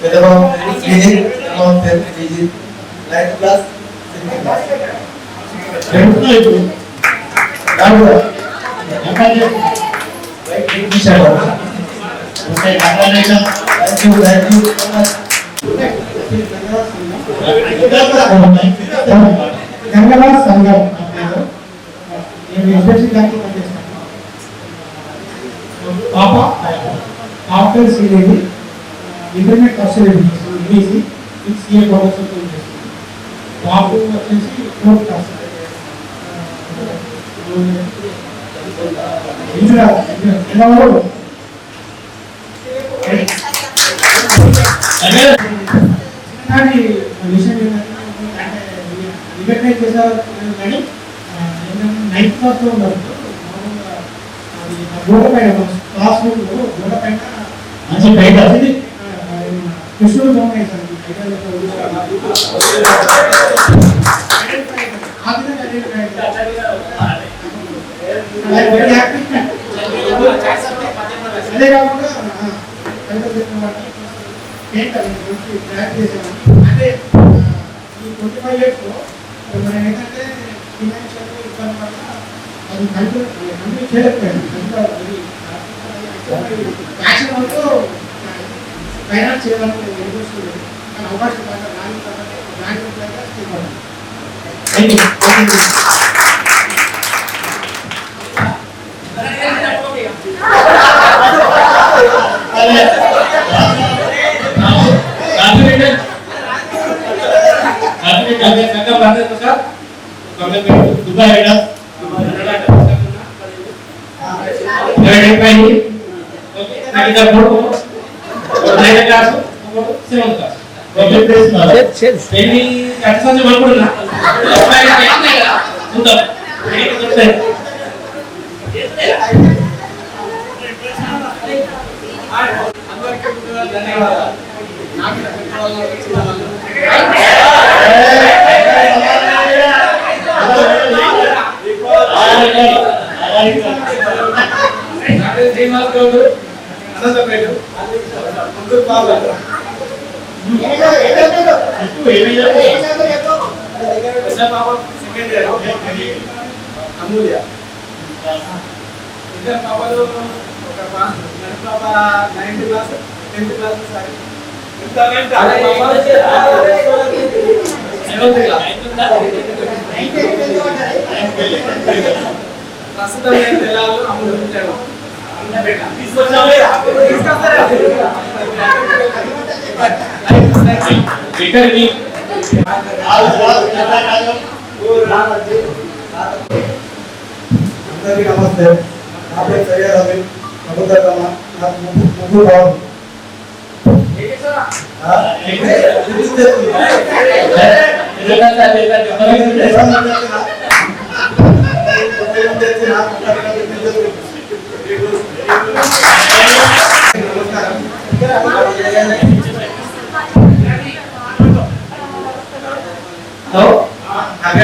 [SPEAKER 10] పెద్దబాబు పేరు శ్రీజిత్, చిన్నబాబు పేరు Sreejith. 9th class, 6th class.
[SPEAKER 1] Okay,
[SPEAKER 2] Gangaraj సంఘం నేను ఎస్ఎస్సీ దానికి పనిచేస్తాను. పాప after serial internet first easy CA professor చేస్తాను. బాబు వచ్చేసి 4th క్లాస్ విషయం ఏంటంటే రికగ్నైజ్ చేసేవారు కానీ 9th క్లాస్ లో ఉన్నారు. గోడ పైన క్లాస్ రూమ్ లో గోడ పైన
[SPEAKER 1] మంచి బయట
[SPEAKER 2] కృష్ణుడు బొమ్మ వేశారు. అదే కాకుండా అంటే ఈ 25 years లో మనం ఏంటంటే ఫినాన్షియల్ ఇబ్బంది వల్ల అది కంప్లీట్ చేయలేకపోయాను. ప్యాషన్ అవుతూ ఫైనాన్స్ చేయాలని అవకాశం ప్రస్తుతం అందరికీ నమస్తే. నా పేరు సయ్యద్ రవి ప్రభుత్వ నాకు ముగ్గురు బాగుంది.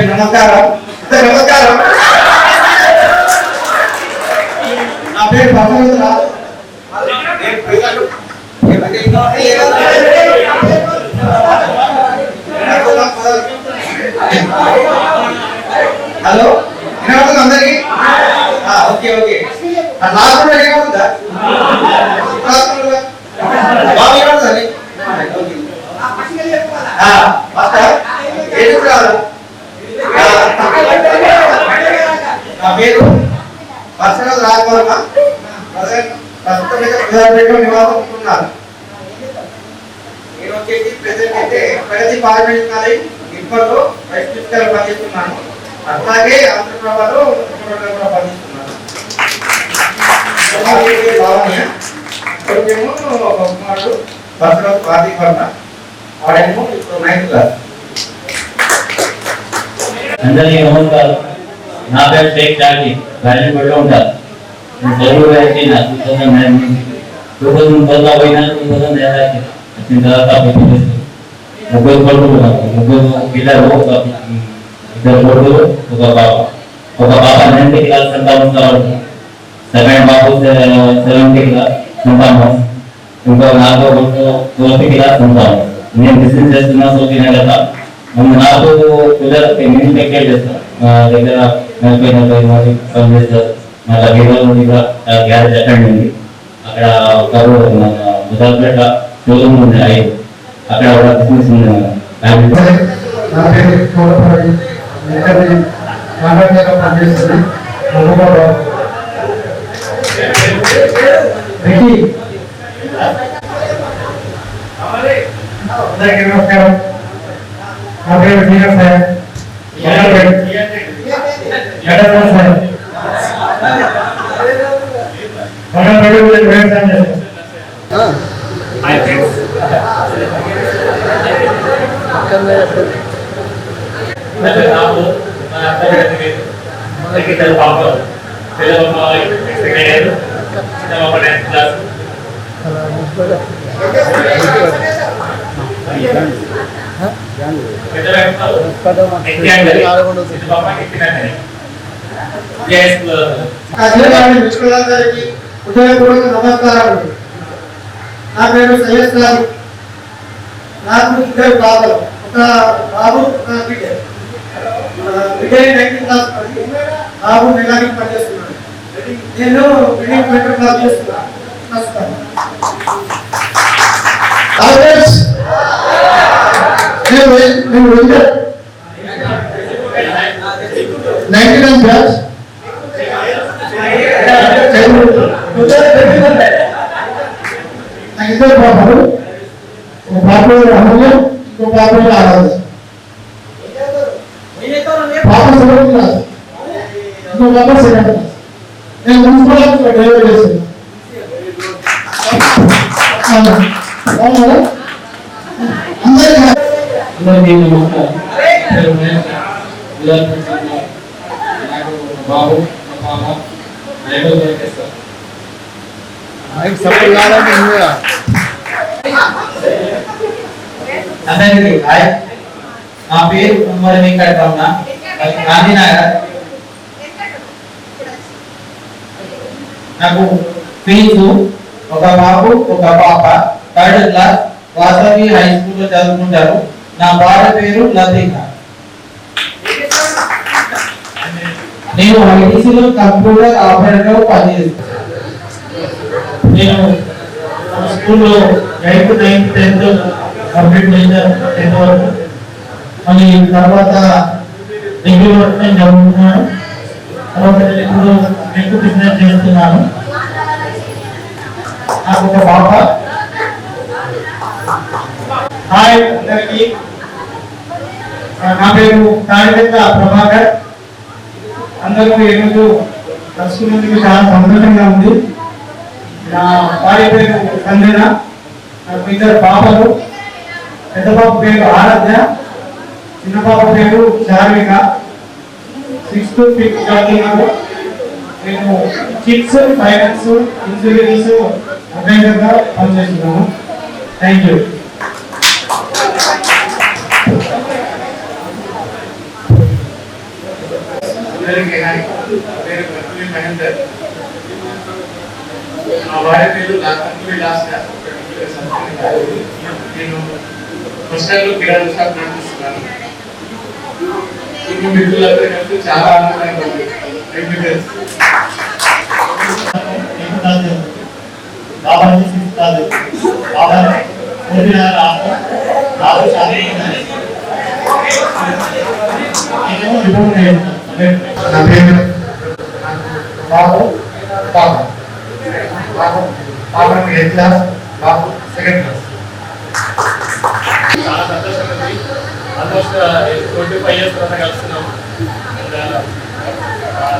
[SPEAKER 2] నమస్కారం. నా పేరు భగవంతరావు. హలో వినపడుతుంది అందరికి? Okay okay. క్లాస్ రూమ్ ఏమవుతుందా? క్లాస్ రూమ్ బాగా వినపడుతుంది. నా పేరు పర్సనల్ రాజవర్మ. నివాసం ఉంటున్నాను. నేను వచ్చేసి ప్రెసెంట్ అయితే ప్రగతి పార్లమెంట్ కాలేజ్ ఇప్పట్లో వైస్ ప్రిన్సిపల్ పనిచేస్తున్నాను. అట్లాగే ఆంధ్రప్రభలో కూడా పనిచేస్తున్నాను. కుమారుడు పర్సనల్ కార్తీక్ వర్మ. వాడేమో ఇప్పుడు 9th క్లాస్.
[SPEAKER 11] అందరికీ నమస్కారం. నా పేరు షేక్ షాకి, రాజంపేటలో ఉంటారు. నేను తెలుగు వచ్చి నా 2012 పోయినా 2013 వచ్చిన తర్వాత ముగ్గురు కొడుకులు, ముగ్గురు పిల్లలు, ఇద్దరు కొడుకులు, ఒక పాప. ఒక పాప 9th క్లాస్ సంతానం, సెకండ్ బాబు 7th క్లాస్ సంతానం, ఇంకో 4వ కొడుకు 12th క్లాస్ సంతానం. నేను బిజినెస్ చేస్తున్నా సోకినా కదా. నాకు పిల్లలకి నేను టెక్కేట్ చేస్తాను. మా దగ్గర 40 మంది పనిచేస్తారు. మా దగ్గర నుండి గ్యారేజ్ అటెండ్ ఉంది. అక్కడ ఒకరు మన ముదాపేట షోరూమ్ ఉంది అక్కడ ఒక బిజినెస్
[SPEAKER 2] నా పేరు కోలపల్లి వెంకటరెడ్డి కాంట్రాక్టర్గా పనిచేస్తుంది. అందరికీ నమస్కారం. నా పేరు శ్రీరామ్ సార్. మిత్రులందరికీ హృదయపూర్వక నమస్కారాలు. నా పేరు సయ్యద్ సార్. నాకు 2 బాబులు, ఒక బాబు ఒక బిడ్డ. బిడ్డ 9th క్లాస్, బాబు మెకానిక్ పనిచేస్తున్నాడు. నేను బిల్డింగ్ మెట్రో క్లాస్ చేస్తున్నాను. ఇద్దరు బాబులు, ఒక బాబు అమూల్య, ఇంకో బాబు ఆరాధన. బాబు 7th క్లాస్, ఇంకో బాబు 2nd క్లాస్. నేను మున్సిపల్ డ్రైవర్ చేస్తున్నాను.
[SPEAKER 8] అందరికీ నమస్కారం. బాబు పాప
[SPEAKER 10] అందరికీ హాయ్. నా పేరు కుమార్ వెంకటరమణ, గాంధీనగర్. నాకు ఫీజు ఒక బాబు ఒక పాప 3rd క్లాస్ వాసవి హై స్కూల్లో చదువుకుంటారు. నా భార్య పేరు లతిక. నేను ఐటీసీలో కంప్యూటర్ ఆపరేటర్ పనిచేస్తాను.
[SPEAKER 4] నేను స్కూల్లో 8th, 9th, 10th కంప్లీట్ చేశాను. 10th వరకు. మళ్ళీ తర్వాత డిగ్రీ వరకు నేను చదువుకున్నాను. తర్వాత నేను ఇప్పుడు ఎక్కువ బిజినెస్ చేస్తున్నాను. నాకు ఒక పాప. హాయ్ అందరికీ. నా పేరు తాడిపెద్ద ప్రభాకర్. అందరూ ఈరోజు కలుసుకున్నందుకు చాలా సంతోషంగా ఉంది. నా భార్య పేరు సంజన. నాకు 2 పాపలు. పెద్ద పాప పేరు ఆరాధ్య, చిన్న పాప పేరు చార్విక. 6th, 5th చదువుతున్నాను. నేను చిట్స్, ఫైనాన్స్, ఇన్సూరెన్స్ అడ్వైజర్గా పనిచేస్తున్నాను. Thank you.
[SPEAKER 6] మహేందర్. మా భార్య పేరు విలాస్. నేను హాస్టల్లో కిరాణా షాప్ నడిపిస్తున్నాను. ఇంటి మిత్రులందరూ కలిసి చాలా ఆనందంగా ఉంది.
[SPEAKER 2] నా పేరు బాబు పాప. పాప 8th క్లాస్, బాబు 2nd క్లాస్.
[SPEAKER 7] చాలా సంతోషంగా ఉంది. ఆల్మోస్ట్ 25 years తర్వాత కలుస్తున్నాం.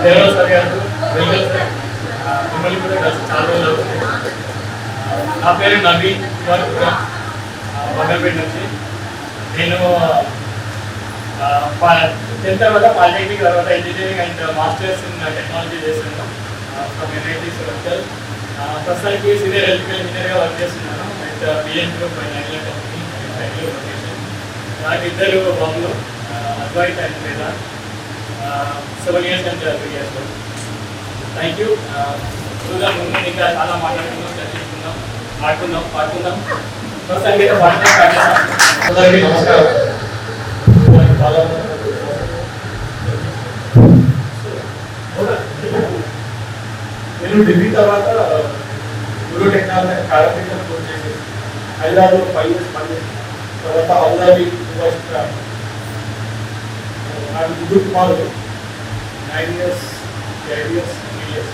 [SPEAKER 7] దేవరావు సార్ గారు, వెల్కమ్ సార్. మిమ్మల్ని కూడా కలిసి చాలా రోజులు అవుతుంది. నా పేరు నవీన్ మంగళపేట నుంచి. నేను 10th తర్వాత పాలిటెక్నిక్, తర్వాత engineering and masters in technology చేస్తున్నాను ఫ్రమ్ NIT సెలెక్టర్. ప్రస్తుతానికి సీనియర్ ఎలక్ట్రికల్ ఇంజనీర్గా వర్క్ చేస్తున్నాను. And BN group and island company Bengaluru location. నాకు 2 బాబులు, అద్వైత్ అండ్ వేద. 7 years and 3 years. Thank you. ముందు ఇంకా చాలా మాట్లాడుకుందాం, చర్చించుకుందాం, పాడుకుందాం. ప్రస్తుతానికి అయితే పాడటం స్టార్ట్ చేద్దాం.
[SPEAKER 8] అందరికీ నమస్కారం.
[SPEAKER 7] నేను డిగ్రీ తర్వాత గురు టెక్నాలజీ కార్పొరేషన్ కోర్స్ చేసి
[SPEAKER 4] హైదరాబాద్లో 5 years పనిచేసాను. తర్వాత అబుదాబి నాకు ముగ్గురు కుమారులు 9 years, 8 years, 3 years.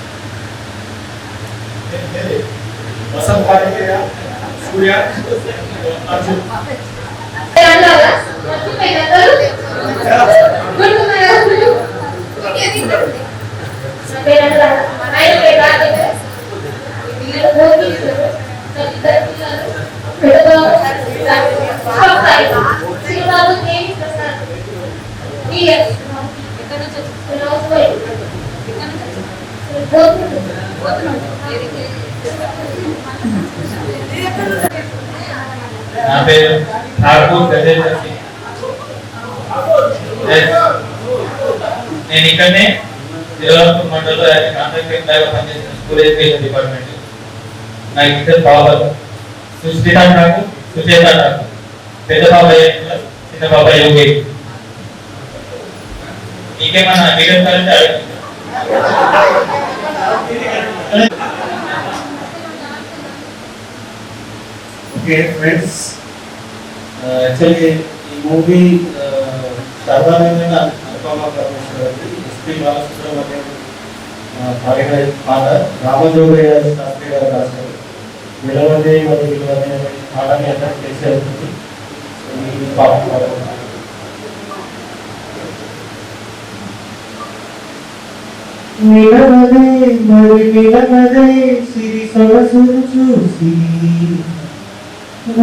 [SPEAKER 4] Vasant Karthikeya, సూర్య, అర్జున్.
[SPEAKER 10] నా పేరు ఠాకూర్ గజేంద్ర సింగ్. నేను ఇక్కడనే తిరువనంతపురం మండలంలో కాంట్రాక్ట్ ఎంప్లాయీగా పనిచేసిన స్కూల్ ఎడ్యుకేషన్ డిపార్ట్మెంట్. నాకు ఇద్దరు బాబాలు, సుష్మిత ఠాకూర్, సుచేత ఠాకూర్. పెద్ద బాబాయ్ చిన్న బాబాయ్ యోగి. ఇంకేమన్నా వీడియో కావాలంటే అడగండి.
[SPEAKER 1] ఓకే ఫ్రెండ్స్, యాక్చువల్లీ ఈ మూవీ సాధారణంగా అనుపమ పరమేశ్వర్ గారి ఎస్పీ బాలసుబ్రహ్మణ్యం పాడిన పాట రామజోగయ్య శాస్త్రి గారు రాశారు. విలవదే మరి విలవదే పాటని అటాక్ చేసే ఉంటుంది. ఈ పాట పాడుతున్నారు. నిలవదే మరి నిలవదే సిరి సొగసును చూసి,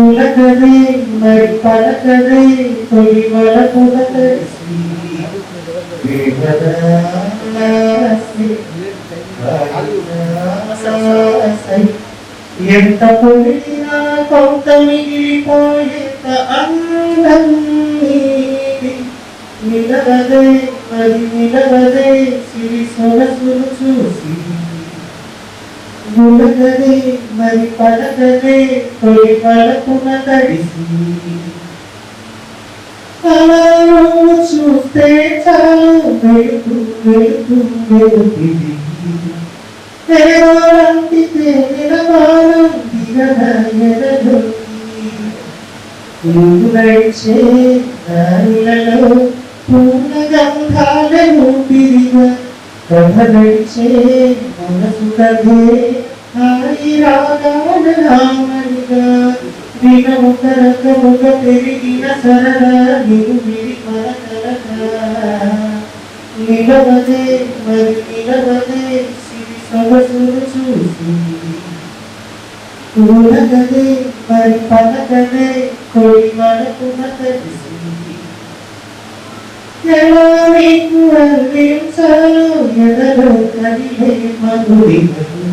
[SPEAKER 1] ఉలకదే మరి పలకదే తొలి వలపున కలిసి, ఎంత పొడినా కొంత మిగిలిపోయేంత అందం నీది. నిలవదే మరి నిలవదే సిరి సొగసును చూసి, ఉలకదే మరి పలకదే తొలి వలపున కలిసి, అలా నువ్వు చూస్తే చాలు వెలుగు వెలుగు వెలుగుది. తెరవాలంటి తేనెలవాలు దిగద ఎదగొని, నువ్వు నడిచే దారులలో పూర్ణ గంధాలను తిరిగా కథ నడిచే మనసు కథే హాయి రాగాల రామనిగా. దినముక రకముక పెరిగిన సరదా నిలుమిరి మనకలగా. నిలవదే మరి నిలవదే సిరి సొగసును చూసి, ఉలకదే మరి పలకదే తొలి వలపున కలిసి, ఎలా నీకు అందించాలో ఎదలో కదిలే మధురిమలు.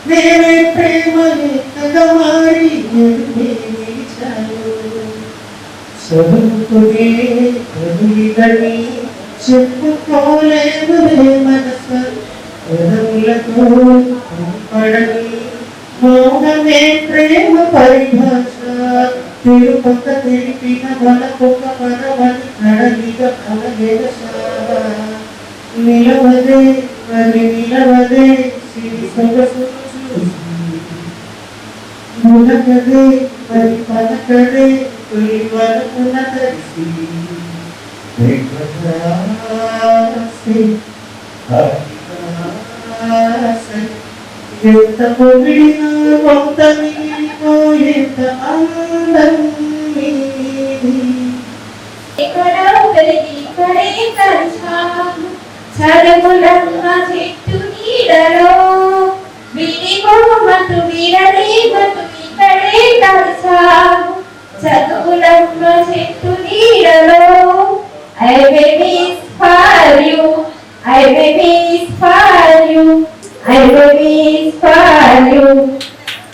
[SPEAKER 1] నేనే ప్రేమ లేఖగా మారి ఎదురే నిలిచాను. చదువుకునే కదులిదని చెప్పుకోలేదులే మనస, పదములతో పడని మౌనమే ప్రేమ పరిభాష. తిరుపత తెలిపిన మనకొక పదమని కడలిగా కలగెదశ. నిలవదే మరి నిలవదే సిరి సొగసును చూసి, ఉలకదే మరి పలకదే తొలి వలపున కలిసి, ఎంత పొగిడినా కొంత మిగిలిపోయేంత అందం నీది.
[SPEAKER 9] ఎక్కడో పెరిగి ఇక్కడే కలిసాము చదువులన్న చెట్టు నీడలో, విడిపోమటు విడలేమటు